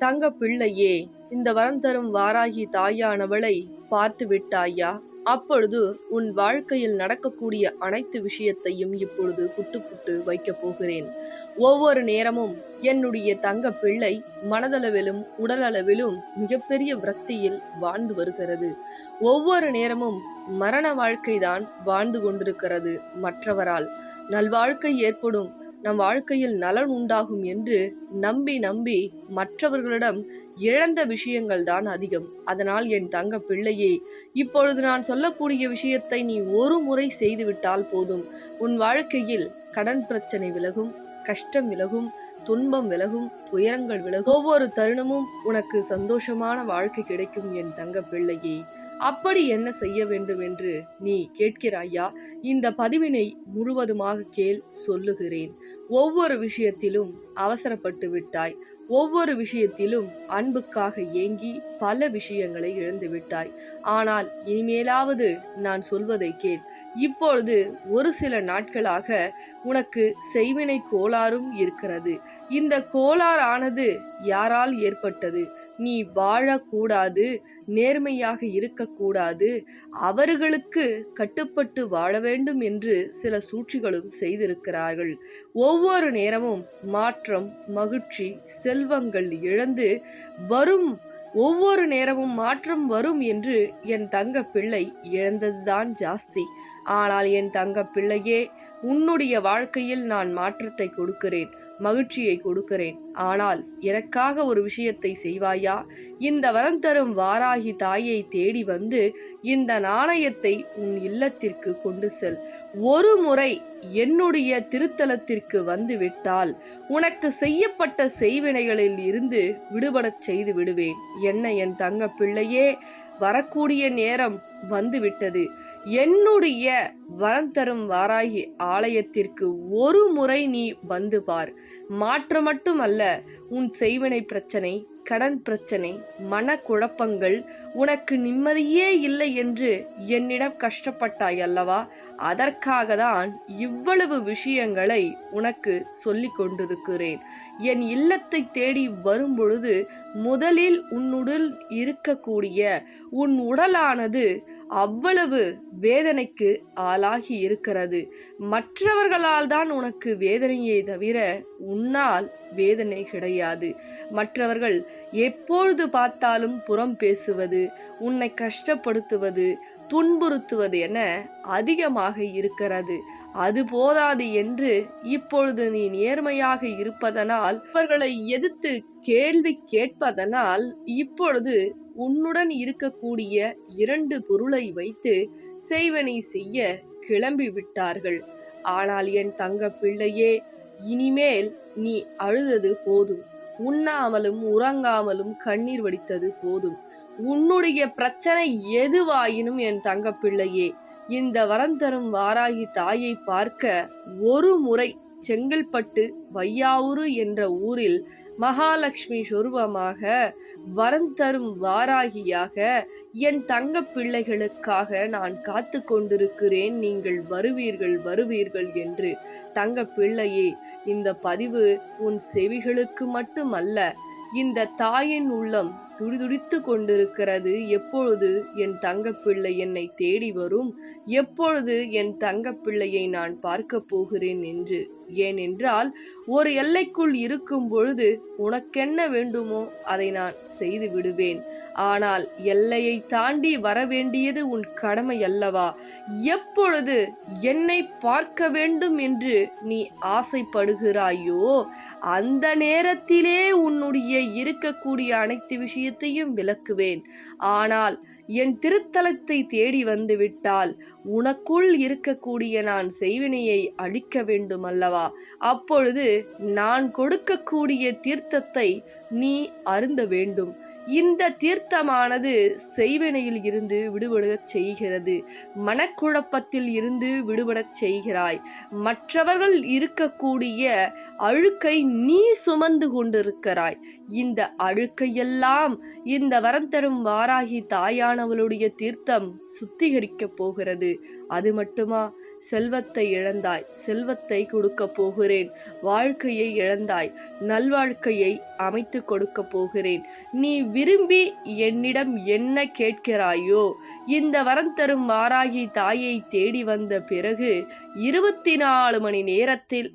தங்க பிள்ளையே, இந்த வரம் தரும் வாராகி தாயானவளை பார்த்து விட்டாயா? அப்பொழுது உன் வாழ்க்கையில் நடக்கக்கூடிய அனைத்து விஷயத்தையும் இப்பொழுது புட்டு புட்டு வைக்கப் போகிறேன். ஒவ்வொரு நேரமும் என்னுடைய தங்க பிள்ளை மனதளவிலும் உடலளவிலும் மிகப்பெரிய விரக்தியில் வாழ்ந்து வருகிறது. ஒவ்வொரு நேரமும் மரண வாழ்க்கைதான் வாழ்ந்து கொண்டிருக்கிறது. மற்றவரால் நல்வாழ்க்கை ஏற்படும், நம் வாழ்க்கையில் நலன் உண்டாகும் என்று நம்பி நம்பி மற்றவர்களிடம் இழந்த விஷயங்கள் தான் அதிகம். அதனால் என் தங்க பிள்ளையே, இப்பொழுது நான் சொல்லக்கூடிய விஷயத்தை நீ ஒரு முறை செய்துவிட்டால் போதும். உன் வாழ்க்கையில் கடன் பிரச்சனை விலகும், கஷ்டம் விலகும், துன்பம் விலகும், துயரங்கள் விலகும். ஒவ்வொரு தருணமும் உனக்கு சந்தோஷமான வாழ்க்கை கிடைக்கும் என் தங்க பிள்ளையே. அப்படி என்ன செய்ய வேண்டும் என்று நீ கேட்கிறாயா? இந்த பதிவினை முழுவதுமாக கேள், சொல்லுகிறேன். ஒவ்வொரு விஷயத்திலும் அவசரப்பட்டு விட்டாய். ஒவ்வொரு விஷயத்திலும் அன்புக்காக ஏங்கி பல விஷயங்களை இழந்து விட்டாய். ஆனால் இனிமேலாவது நான் சொல்வதை கேள். இப்பொழுது ஒரு சில நாட்களாக உனக்கு செய்வினை கோளாறும் இருக்கிறது. இந்த கோளாறானது யாரால் ஏற்பட்டது? நீ வாழக்கூடாது, நேர்மையாக இருக்கக்கூடாது, அவர்களுக்கு கட்டுப்பட்டு வாழ வேண்டும் என்று சில சூழ்ச்சிகளும் செய்திருக்கிறார்கள். ஒவ்வொரு நேரமும் மாற்றம், மகிழ்ச்சி, செல்வங்கள் இழந்து வரும். ஒவ்வொரு நேரமும் மாற்றம் வரும் என்று என் தங்க பிள்ளை இழந்ததுதான் ஜாஸ்தி. ஆனால் என் தங்க பிள்ளையே, உன்னுடைய வாழ்க்கையில் நான் மாற்றத்தை கொடுக்கிறேன், மகிழ்ச்சியை கொடுக்கிறேன். ஆனால் எனக்காக ஒரு விஷயத்தை செய்வாயா? இந்த வரம் தரும் வாராகி தாயை தேடி வந்து இந்த நாணயத்தை உன் இல்லத்திற்கு கொண்டு செல். ஒரு முறை என்னுடைய திருத்தலத்திற்கு வந்து விட்டால் உனக்கு செய்யப்பட்ட செய்வினைகளில் இருந்து விடுபடச் செய்து விடுவேன். என்ன என் தங்க பிள்ளையே, வரக்கூடிய நேரம் வந்துவிட்டது. என்னுடைய வரம் தரும் வாராகி ஆலயத்திற்கு ஒரு முறை நீ வந்து பார். மாற்றம் மட்டுமல்ல, உன் செய்வினை பிரச்சனை, கடன் பிரச்சனை, மனக்குழப்பங்கள், உனக்கு நிம்மதியே இல்லை என்று என்னிடம் கஷ்டப்பட்டாய் அல்லவா? அதற்காக தான் இவ்வளவு விஷயங்களை உனக்கு சொல்லிக் கொண்டிருக்கிறேன். என் இல்லத்தை தேடி வரும் பொழுது முதலில் உன்னுடன் இருக்கக்கூடிய உன் உடலானது அவ்வளவு வேதனைக்கு ஆளாகி இருக்கிறது. மற்றவர்களால் தான் உனக்கு வேதனையை தவிர உன்னால் வேதனை கிடையாது. மற்றவர்கள் எப்பொழுது பார்த்தாலும் புறம் பேசுவது, உன்னை கஷ்டப்படுத்துவது, துன்புறுத்துவது என அதிகமாக இருக்கிறது. அது போதாது என்று இப்பொழுது நீ நேர்மையாக இருப்பதனால், அவர்களை எதிர்த்து கேள்வி கேட்பதனால் இப்பொழுது உன்னுடன் இருக்கக்கூடிய 2 பொருளை வைத்து செய்வனை செய்ய கிளம்பி விட்டார்கள். ஆனால் என் தங்க பிள்ளையே, இனிமேல் நீ அழுதது போதும். உண்ணாமலும் உறங்காமலும் கண்ணீர் வடித்தது போதும். உன்னுடைய பிரச்சனை எதுவாயினும் என் தங்க பிள்ளையே, இந்த வரம் தரும் வாராகி தாயை பார்க்க ஒரு முறை செங்கல்பட்டு வையாவூரு என்ற ஊரில் மகாலட்சுமி சொரூபமாக வரம் தரும் வாராகியாக என் தங்க பிள்ளைகளுக்காக நான் காத்து கொண்டிருக்கிறேன். நீங்கள் வருவீர்கள் வருவீர்கள் என்று. தங்க பிள்ளையே, இந்த பதிவு உன் செவிகளுக்கு மட்டுமல்ல, இந்த தாயின் உள்ளம் துடிதுடித்து கொண்டிருக்கிறது. எப்பொழுது என் தங்க பிள்ளை என்னை தேடி வரும், எப்பொழுது என் தங்க பிள்ளையை நான் பார்க்க போகிறேன் என்று. ஏனென்றால் ஒரு எல்லைக்குள் இருக்கும் பொழுது உனக்கென்ன வேண்டுமோ அதை நான் செய்து விடுவேன். ஆனால் எல்லையை தாண்டி வர வேண்டியது உன் கடமை அல்லவா? எப்பொழுது என்னை பார்க்க வேண்டும் என்று நீ ஆசைப்படுகிறாயோ அந்த நேரத்திலே உன்னுடைய இருக்கக்கூடிய அனைத்து விஷயத்தையும் விளக்குவேன். ஆனால் என் திருத்தலத்தை தேடி வந்து விட்டால் உனக்குள் இருக்கக்கூடிய நான் செய்வினையை அழிக்க வேண்டும் அல்லவா? அப்பொழுது நான் கொடுக்கக்கூடிய தீர்த்தத்தை நீ அருந்த வேண்டும். இந்த தீர்த்தமானது செய்வினையில் இருந்து விடுபடச் செய்கிறது. மனக்குழப்பத்தில் இருந்து விடுபடச் செய்கிறாய். மற்றவர்கள் இருக்கக்கூடிய அழுக்கை நீ சுமந்து கொண்டிருக்கிறாய். இந்த அழுக்கையெல்லாம் இந்த வரம் தரும் வாராகி தாயானவளுடைய தீர்த்தம் சுத்திகரிக்கப் போகிறது. அது மட்டுமா? செல்வத்தை இழந்தாய், செல்வத்தை கொடுக்க போகிறேன். வாழ்க்கையை இழந்தாய், நல்வாழ்க்கையை அமைத்து கொடுக்க போகிறேன். நீ விரும்பி என்னிடம் என்ன கேட்கிறாயோ, இந்த வரம் தரும் வாராகி தாயை தேடி வந்த பிறகு 24 மணி நேரத்தில்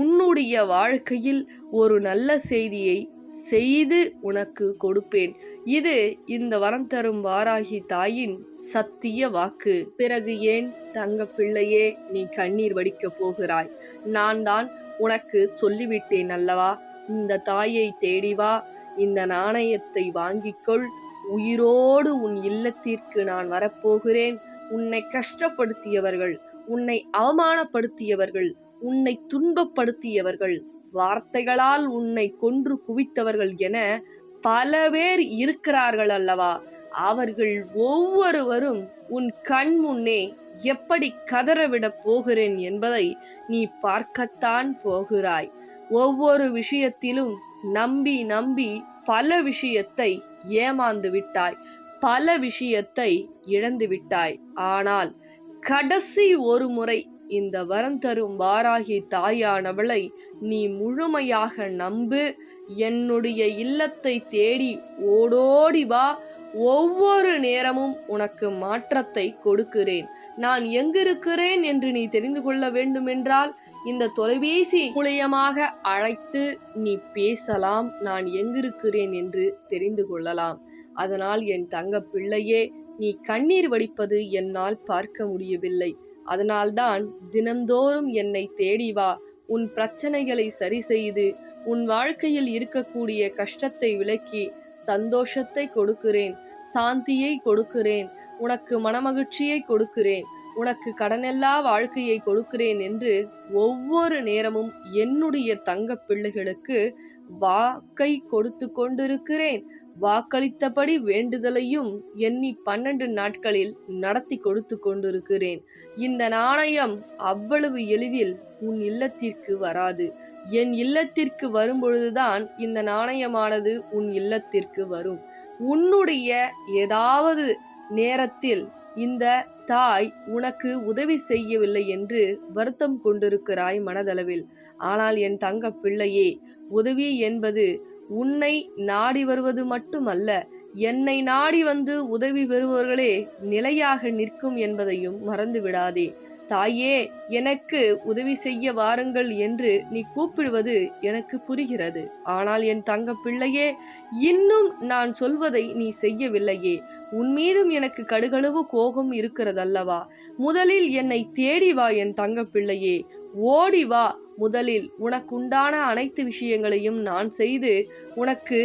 உன்னுடைய வாழ்க்கையில் ஒரு நல்ல செய்தியை செய்து உனக்கு கொடுப்பேன். இது இந்த வரம் தரும் வாராகி தாயின் சத்திய வாக்கு. பிறகு ஏன் தங்க பிள்ளையே நீ கண்ணீர் வடிக்கப் போகிறாய்? நான் தான் உனக்கு சொல்லிவிட்டேன் அல்லவா? இந்த தாயை தேடி வா, இந்த நாணயத்தை வாங்கிக்கொள், உயிரோடு உன் இல்லத்திற்கு நான் வரப்போகிறேன். உன்னை கஷ்டப்படுத்தியவர்கள், உன்னை அவமானப்படுத்தியவர்கள், உன்னை துன்பப்படுத்தியவர்கள், வார்த்தைகளால் உன்னை கொன்று குவித்தவர்கள் என பல பேர் இருக்கிறார்கள் அல்லவா? அவர்கள் ஒவ்வொருவரும் உன் கண் முன்னே எப்படி கதறவிடப் போகிறேன் என்பதை நீ பார்க்கத்தான் போகிறாய். ஒவ்வொரு விஷயத்திலும் நம்பி நம்பி பல விஷயத்தை ஏமாந்து விட்டாய், பல விஷயத்தை இழந்து விட்டாய். ஆனால் கடைசி ஒரு முறை இந்த வரம் தரும் வாராகி தாயானவளை நீ முழுமையாக நம்பு. என்னுடைய இல்லத்தை தேடி ஓடோடி வா. ஒவ்வொரு நேரமும் உனக்கு மாற்றத்தை கொடுக்கிறேன். நான் எங்கிருக்கிறேன் என்று நீ தெரிந்து கொள்ள வேண்டுமென்றால் இந்த தொலைபேசி மூலியமாக அழைத்து நீ பேசலாம். நான் எங்கிருக்கிறேன் என்று தெரிந்து கொள்ளலாம். அதனால் என் தங்க பிள்ளையே, நீ கண்ணீர் வடிப்பது என்னால் பார்க்க முடியவில்லை. அதனால்தான் தினந்தோறும் என்னை தேடி வா. உன் பிரச்சனைகளை சரி செய்து உன் வாழ்க்கையில் இருக்கக்கூடிய கஷ்டத்தை விலக்கி சந்தோஷத்தை கொடுக்கிறேன், சாந்தியை கொடுக்கிறேன், உனக்கு மனமகிழ்ச்சியை கொடுக்கிறேன், உனக்கு கடனெல்லா வாழ்க்கையை கொடுக்கிறேன் என்று ஒவ்வொரு நேரமும் என்னுடைய தங்க பிள்ளைகளுக்கு வாக்கை கொடுத்து கொண்டிருக்கிறேன். வாக்களித்தபடி வேண்டுதலையும் எண்ணி 12 நாட்களில் நடத்தி கொடுத்து கொண்டிருக்கிறேன். இந்த நாணயம் அவ்வளவு எளிதில் உன் இல்லத்திற்கு வராது. என் இல்லத்திற்கு வரும்பொழுதுதான் இந்த நாணயமானது உன் இல்லத்திற்கு வரும். உன்னுடைய ஏதாவது நேரத்தில் இந்த தாய் உனக்கு உதவி செய்யவில்லை என்று வருத்தம் கொண்டிருக்கிறாய் மனதளவில். ஆனால் என் தங்க பிள்ளையே, உதவி என்பது உன்னை நாடி வருவது மட்டுமல்ல, என்னை நாடி வந்து உதவி பெறுபவர்களே நிலையாக நிற்கும் என்பதையும் மறந்து விடாதே. தாயே, எனக்கு உதவி செய்ய வாருங்கள் என்று நீ கூப்பிடுவது எனக்கு புரிகிறது. ஆனால் என் தங்க பிள்ளையே, இன்னும் நான் சொல்வதை நீ செய்யவில்லையே. உன் மீதும் எனக்கு கடுகளவு கோபம் இருக்கிறதல்லவா? முதலில் என்னை தேடி வா என் தங்க பிள்ளையே, ஓடி வா. முதலில் உனக்குண்டான அனைத்து விஷயங்களையும் நான் செய்து உனக்கு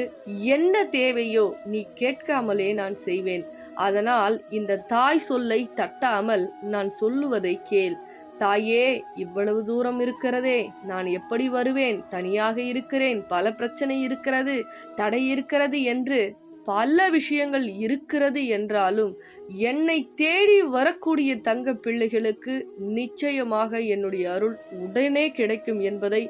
என்ன தேவையோ நீ கேட்காமலே நான் செய்வேன். அதனால் இந்த தாய் சொல்லை தட்டாமல் நான் சொல்லுவதை கேள். தாயே, இவ்வளவு தூரம் இருக்கிறதே, நான் எப்படி வருவேன்? தனியாக இருக்கிறேன், பல பிரச்சனை இருக்கிறது, தடை இருக்கிறது என்று பல விஷயங்கள் இருக்கிறது என்றாலும் என்னை தேடி வரக்கூடிய தங்க பிள்ளைகளுக்கு நிச்சயமாக என்னுடைய அருள் உடனே கிடைக்கும் என்பதை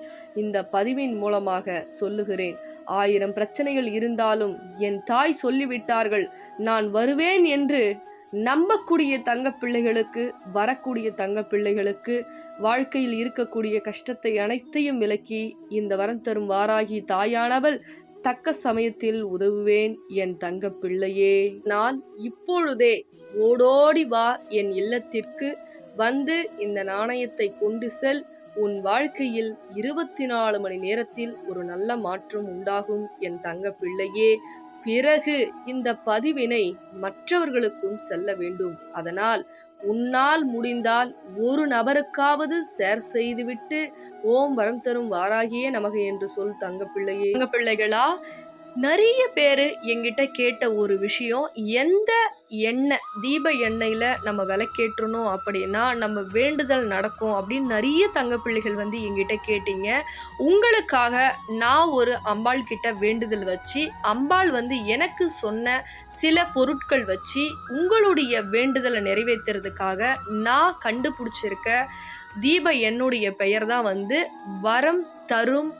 இந்த பதிவின் மூலமாக சொல்லுகிறேன். 1000 பிரச்சனைகள் இருந்தாலும் என் தாய் சொல்லிவிட்டார்கள், நான் வருவேன் என்று நம்பக்கூடிய தங்க பிள்ளைகளுக்கு, வரக்கூடிய தங்க பிள்ளைகளுக்கு வாழ்க்கையில் இருக்கக்கூடிய கஷ்டத்தை அனைத்தையும் விலக்கி இந்த வரம் தரும் வாராகி தாயானவள் தக்க சமயத்தில் உதவுவேன் என் தங்க பிள்ளையே. நான் இப்பொழுதே ஓடோடி வா என் இல்லத்திற்கு வந்து இந்த நாணயத்தை கொண்டு செல். உன் வாழ்க்கையில் 24 மணி நேரத்தில் ஒரு நல்ல மாற்றம் உண்டாகும் என் தங்க பிள்ளையே. பிறகு இந்த பதிவினை மற்றவர்களுக்கும் செல்ல வேண்டும். அதனால் உன்னால் முடிந்தால் ஒரு நபருக்காவது ஷேர் செய்துவிட்டு ஓம் வரம் தரும் வாராகியே நமக என்று சொல் தங்க பிள்ளையே. தங்க பிள்ளைகளா, நிறைய பேர் என்கிட்ட கேட்ட ஒரு விஷயம், எந்த எண்ணெய் தீப எண்ணெயில் நம்ம விளக்கேற்றணும் அப்படின்னா நம்ம வேண்டுதல் நடக்கும் அப்படின்னு நிறைய தங்க பிள்ளைகள் வந்து என்கிட்ட கேட்டீங்க. உங்களுக்காக நான் ஒரு அம்பாள் கிட்ட வேண்டுதல் வச்சு, அம்பாள் வந்து எனக்கு சொன்ன சில பொருட்கள் வச்சு உங்களுடைய வேண்டுதலை நிறைவேற்றுறதுக்காக நான் கண்டுபிடிச்சிருக்க தீப எண்ணுடைய பெயர் தான் வந்து வரம் தரும்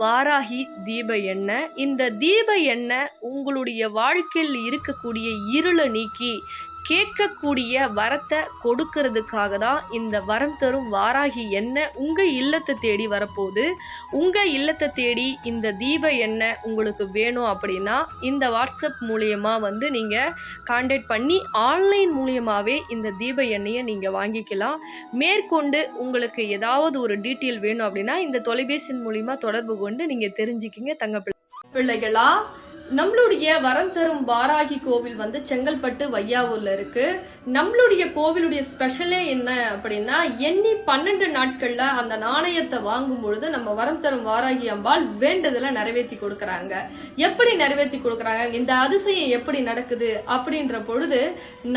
வாராகி தீப எண்ணெய். இந்த தீப எண்ணெய் உங்களுடைய வாழ்க்கையில் இருக்கக்கூடிய இருளை நீக்கி கேட்கக்கூடிய வரத்தை கொடுக்கறதுக்காக தான் இந்த வரம் தரும் வாராகி எண்ணெய் உங்கள் இல்லத்தை தேடி வரப்போகுது. உங்கள் இல்லத்தை தேடி இந்த தீப எண்ணெய் உங்களுக்கு வேணும் அப்படின்னா இந்த வாட்ஸ்அப் மூலியமா வந்து நீங்கள் கான்டாக்ட் பண்ணி ஆன்லைன் மூலியமாகவே இந்த தீப எண்ணெயை நீங்கள் வாங்கிக்கலாம். மேற்கொண்டு உங்களுக்கு ஏதாவது ஒரு டீட்டெயில் வேணும் அப்படின்னா இந்த தொலைபேசி மூலியமா தொடர்பு கொண்டு நீங்கள் தெரிஞ்சுக்கிங்க. தங்க பிள்ளைகளா, நம்மளுடைய வரம் தரும் வாராகி கோவில் வந்து செங்கல்பட்டு வையாவூர்ல இருக்கு. நம்மளுடைய கோவிலுடைய ஸ்பெஷலே என்ன அப்படின்னா, எண்ணி 12 நாட்கள்ல அந்த நாணயத்தை வாங்கும் பொழுது நம்ம வரம் தரும் வாராகி அம்பாள் வேண்டதுல நிறைவேற்றி கொடுக்கறாங்க. எப்படி நிறைவேற்றி கொடுக்கறாங்க, இந்த அதிசயம் எப்படி நடக்குது அப்படின்ற பொழுது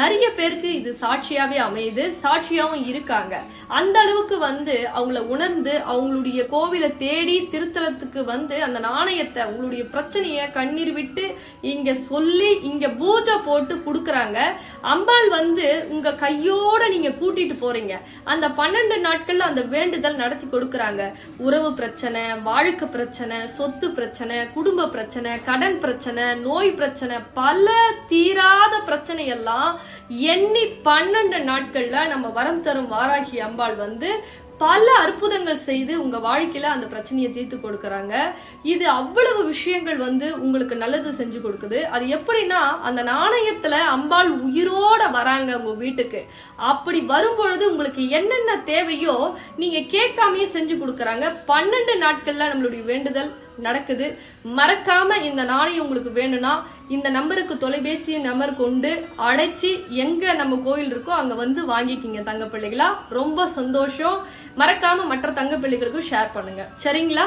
நிறைய பேருக்கு இது சாட்சியாவே அமையுது, சாட்சியாவும் இருக்காங்க. அந்த அளவுக்கு வந்து அவங்கள உணர்ந்து அவங்களுடைய கோவிலை தேடி திருத்தலத்துக்கு வந்து அந்த நாணயத்தை உங்களுடைய பிரச்சனைய கண்ணீர் விட்டு இங்க சொல்லி இங்க பூஜை போட்டு குடுக்கறாங்க. அம்பாள் வந்து உங்க கையோட நீங்க கூட்டிட்டு போறீங்க. அந்த 12 நாட்கள்ல அந்த வேண்டுதல் நடத்தி கொடுக்கறாங்க. உறவு பிரச்சனை, வாழ்க்கை பிரச்சனை, சொத்து பிரச்சனை, குடும்ப பிரச்சனை, கடன் பிரச்சனை, நோய் பிரச்சனை, பல தீராத பிரச்சனை எல்லாம் எண்ணி 12 நாட்கள்ல நம்ம வரம் தரும் வாராகி அம்பாள் வந்து பல அற்புதங்கள் செய்து உங்க வாழ்க்கையில அந்த பிரச்சனையை தீர்த்து கொடுக்கறாங்க. இது அவ்வளவு விஷயங்கள் வந்து உங்களுக்கு நல்லது செஞ்சு கொடுக்குது. அது எப்படின்னா, அந்த நாணயத்துல அம்பாள் உயிரோட வராங்க உங்க வீட்டுக்கு. அப்படி வரும்பொழுது உங்களுக்கு என்னென்ன தேவையோ நீங்க கேட்காமயே செஞ்சு கொடுக்கறாங்க. 12 நாட்கள்ல நம்மளுடைய வேண்டுதல் நடக்குது. மறக்காம இந்த நாணயம் உங்களுக்கு வேணும்னா இந்த நம்பருக்கு தொலைபேசி நம்பர் கொண்டு அழைச்சி எங்க நம்ம கோயில் இருக்கோ அங்க வந்து வாங்கிக்கிங்க தங்க பிள்ளைகளா. ரொம்ப சந்தோஷம். மறக்காம மற்ற தங்க பிள்ளைகளுக்கும் ஷேர் பண்ணுங்க, சரிங்களா?